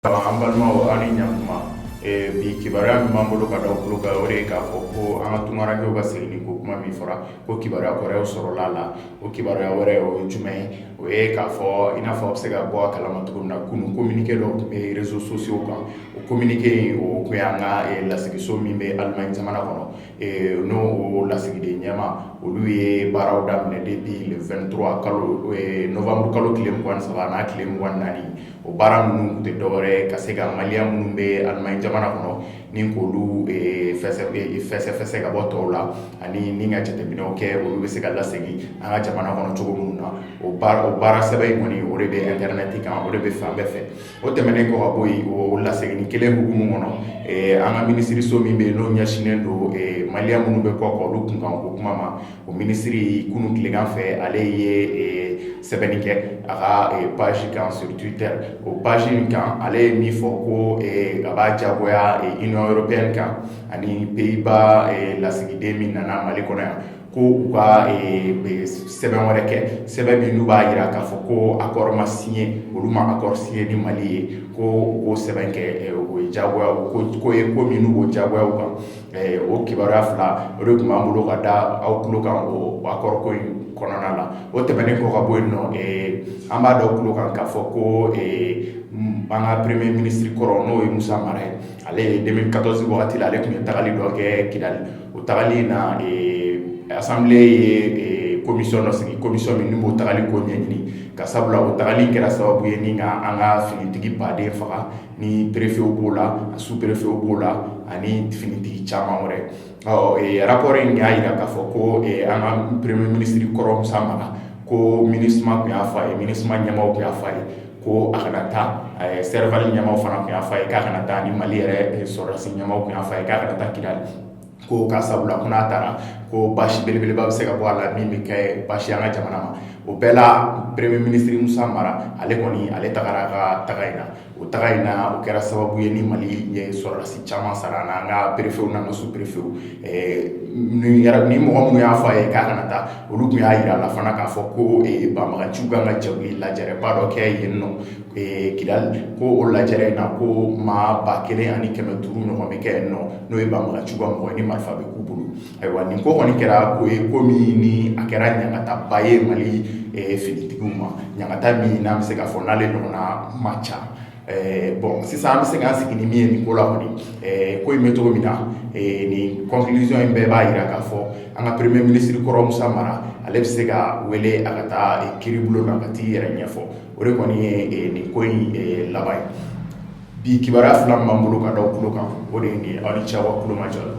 An balimaw aw ni ɲantuma bi kibaruya min b'an bolo ka da aw tulo kan o de ye k'a fɔ ko an ka tungarankew ka segin ko kuma min fɔra ko kibaruya wɛrɛw sɔrɔla a la. O kibaruya wɛrɛ o ye jumɛn ye? O ye k'a fɔ i n'a fɔ a bɛ se ka bɔ a kalama cogo min na kunun communiqué dɔ tun bɛ réseaux sociaux kan. O communiqué in o tun y'an ka lasigiso min bɛ Allemagne jamana kɔnɔ n'o lasigiden ɲɛma olu ye baaraw daminɛ depuis le 23 novembre kalo tile 23 n'a tile 24 o baara ninnu tɛ dɔwɛrɛ ka se ka maliyɛn minnu bɛ Allemagne jamana kɔnɔ ni k'olu fɛsɛfɛsɛ ka bɔ tɔw la ani ni ka jateminɛw kɛ olu bɛ se ka lasegin an ka jamana kɔnɔ cogo minnu na. O baara sɛbɛn in kɔni o de bɛ internet kan, o de bɛ fan bɛɛ fɛ. O tɛmɛnen kɔ ka bɔ yen o laseginni kelen hukumu kɔnɔ an ka minisiriso min bɛ yen n'o ɲɛsinnen don maliyɛn minnu bɛ kɔ olu kunkan o kuma ma. O minisiri kunun tilegan fɛ ale ye sɛbɛnni kɛ a ka page kan sur Twitter. O page in kan ale ye min fɔ ko a b'a jagoya Union européenne kan ani Pays-Bas lasigiden min nana Mali kɔnɔ yan ko u ka sɛbɛn wɛrɛ kɛ, sɛbɛn min n'u b'a jira k'a fɔ ko accord ma signé, olu ma accord signé ni Mali ye, ko o sɛbɛn kɛ o ye jagoya ko ye ko min n'u b'o jagoyaw kan. O kibaruya fila o de tun b'an bolo ka da aw tulo kan o accord ko in kɔnɔna la. O tɛmɛnen kɔ ka bɔ yen nɔ an b'a da aw tulo kan k'a fɔ ko an ka premier ministre kɔrɔ n'o ye Musa Mara ye, ale ye 2014 wagati la ale tun ye tagali dɔ kɛ Kidali. O tagali in na assemblée ye commission dɔ sigi, commission min b'o tagali ko ɲɛɲini ka sabula o tagali kɛra sababu ye ni ka an ka finitigi baden faga, ni préfet b'o la, sous-préfet b'o la ani finitigi caman wɛrɛ. Rapport in y'a jira k'a fɔ ko an ka premier ministre kɔrɔ Musa Mara ko MINUSMA tun y'a fɔ a ye, MINUSMA ɲɛmaaw tun y'a fɔ a ye ko a kana taa, Serval ɲɛmaaw fana tun y'a fɔ a ye k'a kana taa, ni Mali yɛrɛ sɔrɔdasi ɲɛmaaw tun y'a fɔ a ye k'a kana taa Kidali. Ko k'a sabula ko n'a taara ko basi belebeleba bɛ se ka bɔ a la min bɛ kɛ basi an ka jamana ma. O bɛɛ la premier ministre Musa Mara ale kɔni ale tagara a ka taga in na. O taga in na o kɛra sababu ye ni Mali ye sɔrɔdasi caman sara an ka préfet n'an ka sous-préfet ni mɔgɔ minnu y'a fɔ a ye k'a kana taa olu tun y'a jira a la fana k'a fɔ ko banbaganciw kan ka jɛwuli lajɛrɛba dɔ kɛ yen nɔ Kidali, ko o lajɛrɛ in na ko maa 1500 ɲɔgɔn bɛ kɛ yen nɔ n'o ye banbaganciw ka mɔgɔ ye ni marifa bɛ k'u bolo. Ayiwa nin ko kɔni kɛra ko ye ko min ni a kɛra ɲagataba ye Mali finitigiw ma, ɲagata min n'an bɛ se k'a fɔ n'ale ɲɔgɔnna ma ca. Sisan an bɛ se k'an sigi ni min ye nin ko la kɔni ko in bɛ cogo min na nin conclusion in bɛɛ b'a jira k'a fɔ an ka premier ministre kɔrɔ Musa Mara ale bɛ se ka wele a ka taa kiiribulon na ka t'i yɛrɛ ɲɛfɔ. O de kɔni ye nin ko in laban ye. Bi kibaruya fila min b'an bolo ka da aw tulo kan o de ye nin ye, aw ni ce aw ka kulomajɔ la.